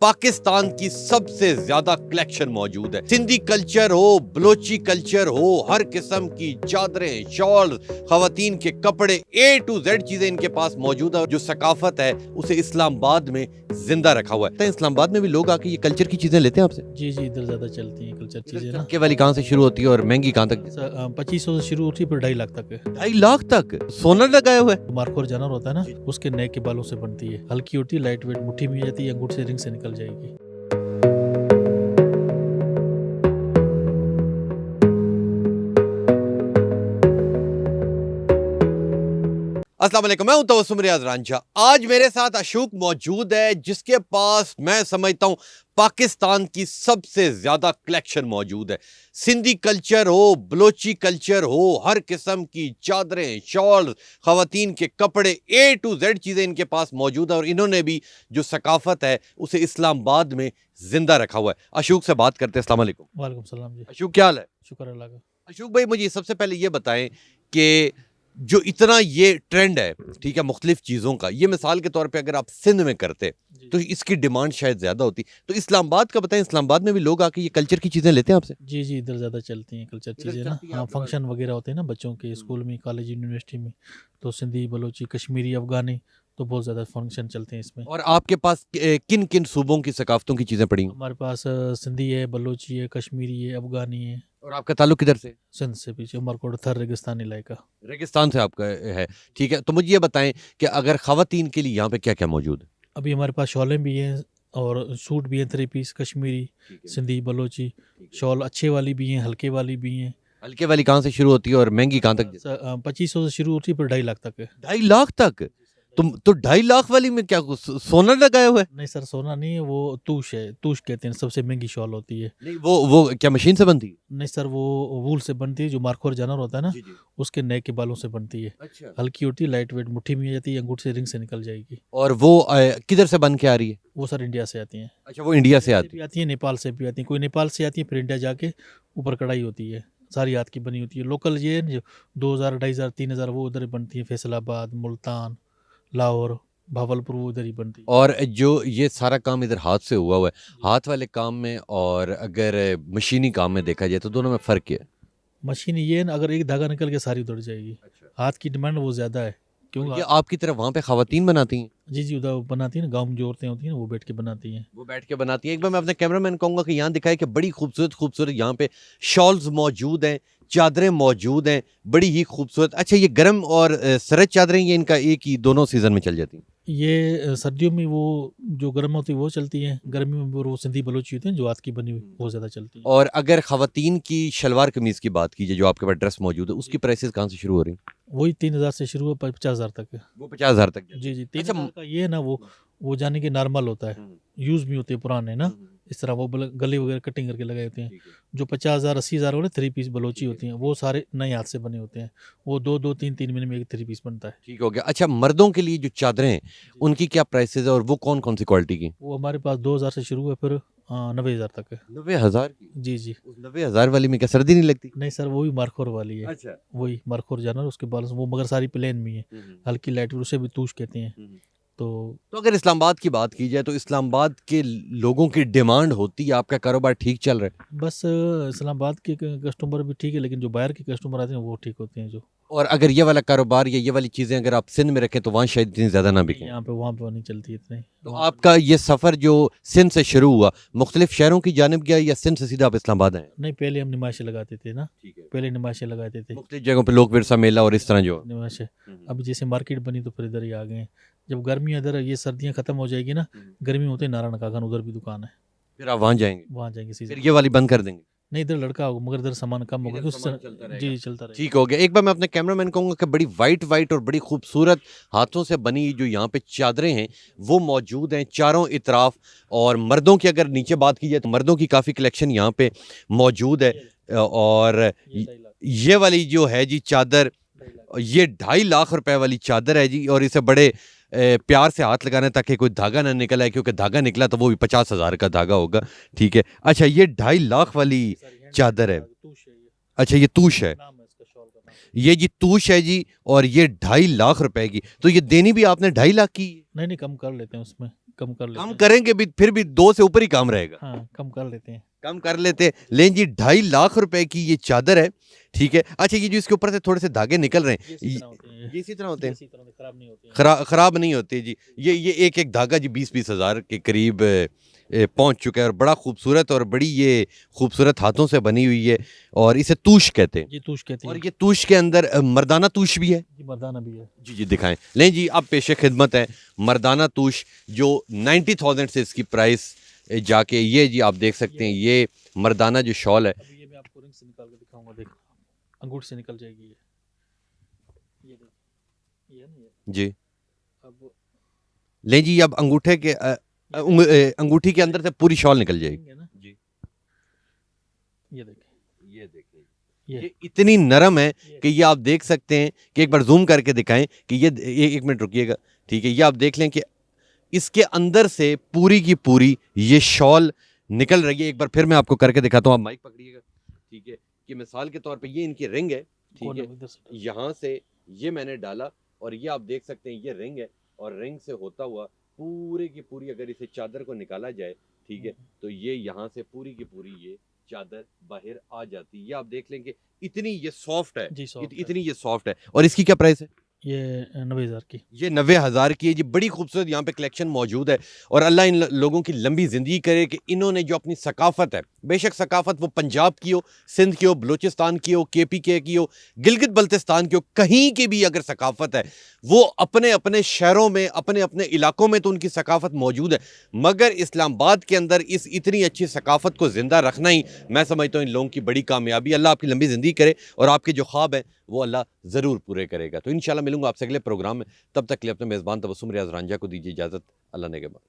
पाकिस्तान की सबसे ज्यादा कलेक्शन मौजूद है। सिंधी कल्चर हो, बलोची कल्चर हो, हर किस्म की चादरें, शॉल, खवातीन के कपड़े, ए टू जेड चीजें इनके पास मौजूद है। जो सकाफत है उसे इस्लामाबाद में जिंदा रखा हुआ है। इस्लामाबाद में भी लोग आके ये कल्चर की चीजें लेते हैं आपसे? जी जी, इधर ज़्यादा चलती हैं कल्चर चीज़ें ना। चक्के वाली कहाँ से शुरू होती है और महंगी कहाँ तक? 2500 से शुरू होती है, फिर 2.5 लाख तक है। 2.5 लाख तक सोना लगाया हुआ है। मार्कोर जानवर होता है ना, उसके नेक के बालों से बनती है। हल्की होती है, लाइट वेट, मुट्ठी में जाती है, अंगूठ से रिंग से निकल जाएगी। अस्सलाम वालेकुम, मैं हूं तबस्सुम रियाज रांझा। आज मेरे साथ अशोक मौजूद है जिसके पास मैं समझता हूं पाकिस्तान की सबसे ज्यादा कलेक्शन मौजूद है। सिंधी कल्चर हो, बलोची कल्चर हो, हर किस्म की चादरें, शॉल, खवातीन के कपड़े, ए टू जेड चीजें इनके पास मौजूद है और इन्होंने भी जो सकाफत है उसे इस्लामाबाद में जिंदा रखा हुआ है। अशोक से बात करते हैं। अस्सलाम वालेकुम। वालेकुम सलाम जी। अशोक, क्या हाल है? शुक्र अल्लाह का। अशोक भाई, मुझे सबसे पहले ये बताएं कि जो इतना ये ट्रेंड है, ठीक है, मुख्तलिफ चीज़ों का, ये मिसाल के तौर पे अगर आप सिंध में करते तो इसकी डिमांड शायद ज़्यादा होती। तो इस्लामाबाद का बताएं, इस्लामाबाद में भी लोग आके ये कल्चर की चीज़ें लेते हैं आपसे? जी जी, इधर ज़्यादा चलती हैं कल्चर चीज़ें ना। चलती हैं हाँ, आपके पास? फंक्शन वगैरह होते हैं ना बच्चों के, स्कूल में, कॉलेज, यूनिवर्सिटी में, तो सिंधी, बलोची, कश्मीरी, अफ़गानी, तो बहुत ज़्यादा फंक्शन चलते हैं इसमें। और आपके पास किन किन सूबों की सकाफतों की चीज़ें पड़ी हैं? हमारे पास सिंधी है, बलोची है, कश्मीरी है, अफ़गानी है। और आपका ताल्लुक किधर से? सिंध से पीछे उमरकोट, थर रेगिस्तानी इलाका। रेगिस्तान से आपका है, ठीक है। तो मुझे ये बताएं कि अगर खवातीन के लिए यहाँ पे क्या क्या मौजूद है? अभी हमारे पास शॉलें भी हैं और सूट भी हैं, 3 पीस कश्मीरी, सिंधी, बलोची। शॉल अच्छे वाली भी हैं, हल्के वाली भी हैं। हल्के वाली कहाँ से शुरू होती है और महंगी कहाँ तक? 2500 से शुरू होती है, फिर 2.5 लाख तक है। 2.5 लाख तक? तुम तो 2.5 लाख वाली में क्या सोना लगाया हुआ है? नहीं सर, सोना नहीं है, वो तूश है। तूश कहते हैं, सबसे महंगी शॉल होती है। नहीं, वो क्या मशीन से बनती है? नहीं सर, वो वूल से बनती है, जो मार्कोर जानवर होता है ना, जी जी। उसके नेक के बालों से बनती है। अच्छा। हल्की होती है, लाइट वेट, मुट्ठी में जाती है, अंगूठ से रिंग से निकल जाएगी। और वो किधर से बन के आ रही है? वो सर इंडिया से आती हैं। अच्छा, वो इंडिया से आती भी आती है, नेपाल से भी आती है। कोई नेपाल से आती है, फिर इंडिया जाके ऊपर कढ़ाई होती है, सारी हाथ की बनी होती है। लोकल ये है ना, जो 2000, 2500, 3000 वो उधर बनती है। फैसलाबाद, मुल्तान, लाहौर, भावलपुर, वो उधर ही बनती है। और जो ये सारा काम इधर हाथ से हुआ है, हाथ वाले काम में और अगर मशीनी काम में देखा जाए तो दोनों में फ़र्क क्या है? मशीन ये है ना, अगर एक धागा निकल के सारी उधड़ जाएगी। हाथ की डिमांड वो ज़्यादा है। क्यों? और ये आपकी तरफ वहाँ पे खवातीन बनाती हैं? जी जी, उधर बनाती है ना, गाँव में जो औरतें होती हैं ना, वो बैठ के बनाती हैं। वो बैठ के बनाती हैं। एक बार मैं अपने कैमरामैन कहूँगा कि यहाँ दिखाए कि बड़ी खूबसूरत खूबसूरत यहाँ पे शॉल्स मौजूद हैं, चादरें मौजूद हैं, बड़ी ही खूबसूरत। अच्छा, ये गर्म और सरद चादरें, ये इनका एक ही दोनों सीज़न में चल जाती हैं? ये सर्दियों में वो जो गर्म होती है वो चलती हैं, गर्मी में वो सिंधी बलोची होती हैं जो हाथ की बनी हुई, वो ज़्यादा चलती हैं। और अगर खवातीन की शलवार कमीज़ की बात कीजिए, जो आपके पास ड्रेस मौजूद है, उसकी प्राइसेस कहाँ से शुरू हो रही हैं? वही 3000 से शुरू है, 50,000 तक है। वो 50,000 तक जाती जी जी, है। 3000 का ये है ना, वो जाने के नॉर्मल होता है, यूज़ भी होते हैं पुराने ना, इस तरह वो गले वगैरह कटिंग करके लगाए होते हैं। ठीक है। जो 50,000, 80,000 वाले 3 पीस बलोची होती हैं, वो सारे नए हाथ से बने होते हैं। वो 2-2, 3-3 महीने में एक 3 पीस बनता है। ठीक हो गया। अच्छा, मर्दों के लिए जो चादरें हैं, उनकी क्या प्राइसेस है और वो कौन-कौन सी क्वालिटी की? वो हमारे पास 2000 से शुरू है, फिर 90,000 तक है। 90,000 की? जी जी। उस 90,000 वाली में क्या सर्दी नहीं लगती? नहीं सर, वो भी मारखोर वाली है। अच्छा। वही मारखोर जानवर, उसके बाल वो मगर सारी प्लेन में है। हल्की लाइट, उसे भी तूश कहते हैं। तो तो अगर इस्लामाबाद की बात की जाए तो इस्लामाबाद के लोगों की डिमांड होती है, आपका कारोबार ठीक चल रहा है? बस इस्लामाबाद के कस्टमर भी ठीक है, लेकिन जो बाहर के कस्टमर आते हैं वो ठीक होते हैं। जो और अगर ये वाला कारोबार या ये वाली चीज़ें अगर आप सिंध में रखें तो वहाँ शायद इतनी ज़्यादा ना बिकें। यहाँ पे वहाँ पे नहीं चलती इतनी। तो आपका ये सफ़र जो सिंध से शुरू हुआ, मुख्तलिफ शहरों की जानिब गया या सिंध से सीधा आप इस्लामाबाद आए? नहीं, पहले हम नुमाइशें लगाते थे ना, ठीक है। पहले नुमाइशें लगाते थे। मुख्तलिफ जगहों पे लोक विरसा मेला और इस तरह जो। नुमाइशें अभी जैसे मार्केट बनी तो फिर इधर ही आ गए हैं। जब गर्मी इधर, ये सर्दियाँ खत्म हो जाएगी ना, गर्मी होते ही नारायण कागन, उधर भी दुकान है, फिर आप वहाँ जाएंगे, वहाँ जाएंगे फिर सीजन। ये वाली बंद कर देंगे? नहीं, इधर लड़का होगा मगर इधर सामान कम होगा, इधर क्योंकि सामान चलता रहेगा। जी चलता रहेगा। ठीक हो गया। एक बार मैं अपने कैमरामैन कहूँगा कि बड़ी वाइट वाइट और बड़ी खूबसूरत हाथों से बनी जो यहाँ पे चादरें हैं वो मौजूद हैं चारों इतराफ। और मर्दों की अगर नीचे बात की जाए तो मर्दों की काफ़ी कलेक्शन यहाँ पे मौजूद है। और ये वाली जो है जी चादर, ये 2.5 लाख रुपए वाली चादर है जी। और इसे बड़े प्यार से हाथ लगाना ताकि कोई धागा ना निकल आए, क्योंकि धागा निकला तो वो भी 50,000 का धागा होगा। ठीक है। अच्छा, ये 2.5 लाख वाली चादर है। अच्छा, ये तूश है, ये जी तूश है जी। और ये 2.5 लाख रुपए की, तो ये देनी भी आपने 2.5 लाख की? नहीं नहीं, कम कर लेते हैं उसमें, कम कर लेते कम हैं। करेंगे भी फिर भी 2 से ऊपर ही काम रहेगा। हाँ, कम कर लेते हैं। कम कर लेते हैं। लेकिन जी 2.5 लाख रुपए की ये चादर है, ठीक है। अच्छा, ये जो इसके ऊपर से थोड़े से धागे निकल रहे हैं, ये इसी तरह होते हैं। ये इसी तरह होते हैं, इसी तरह से खराब नहीं होते हैं। खराब नहीं होते जी। ये एक एक धागा जी 20-20 हज़ार के करीब पहुंच चुका है और बड़ा खूबसूरत और बड़ी ये खूबसूरत हाथों से बनी हुई है और इसे तूश कहते हैं। ये तूश कहते और हैं। ये तूश के अंदर मर्दाना तूश भी है। ये मर्दाना भी है। जी दिखाएं। लें जी, अब पेशे खिदमत है मर्दाना तूश, जो 90,000 से इसकी प्राइस जाके, ये जी आप देख सकते हैं, ये मर्दाना जो शॉल है। अभी ये मैं आपको रिंग से निकाल के दिखाऊंगा, देखो अंगूठे से निकल जाएगी ये देखिए, ये है ना ये। जी अब लें जी, अब अंगूठे के अंगूठी के अंदर से पूरी शॉल निकल जाएगी। है ना, जी ये देखिए, ये देखिए, ये ये इतनी नरम है कि ये आप देख सकते हैं कि एक बार जूम करके दिखाएं कि ये एक मिनट रुकिएगा, ठीक है। ये आप देख लें कि इसके अंदर से पूरी की पूरी ये शॉल निकल रही है। एक बार फिर मैं आपको करके दिखाता हूँ, आप माइक पकड़िएगा, ठीक है। कि मिसाल के तौर पे ये इनकी रिंग है, ठीक कोने है। में इधर से। यहाँ से ये मैंने डाला और ये आप देख सकते हैं ये रिंग है, और रिंग से होता हुआ पूरी की पूरी अगर इसे चादर को निकाला जाए, ठीक है, तो ये यहाँ से पूरी की पूरी ये चादर बाहर आ जाती है। ये आप देख लें कि इतनी ये सॉफ्ट है, जी सॉफ्ट है। इतनी ये सॉफ्ट है। और इसकी क्या प्राइस है? ये 90,000 की। ये 90,000 की है जी। बड़ी खूबसूरत यहाँ पे कलेक्शन मौजूद है और अल्लाह इन लोगों की लंबी ज़िंदगी करे कि इन्होंने जो अपनी सकाफ़त है, बेशक सकाफ़त वो पंजाब की हो, सिंध की हो, बलूचिस्तान की हो, KPK की हो, गिलगित बल्तिस्तान की हो, कहीं की भी अगर सकाफ़त है, वो अपने अपने शहरों में, अपने अपने इलाकों में तो उनकी सकाफ़त मौजूद है, मगर इस्लामाबाद के अंदर इस इतनी अच्छी सकाफ़त को ज़िंदा रखना ही मैं समझता हूँ इन लोगों की बड़ी कामयाबी। अल्लाह आपकी लंबी ज़िंदगी करे और आपके जो ख्वाब हैं वो अल्लाह ज़रूर पूरे करेगा। तो इंशाल्लाह मिलूंगा आपसे अगले प्रोग्राम में। तब तक के लिए अपने मेज़बान तबस्सुम रियाज़ रांझा को दीजिए इजाज़त। अल्लाह ने के बाद।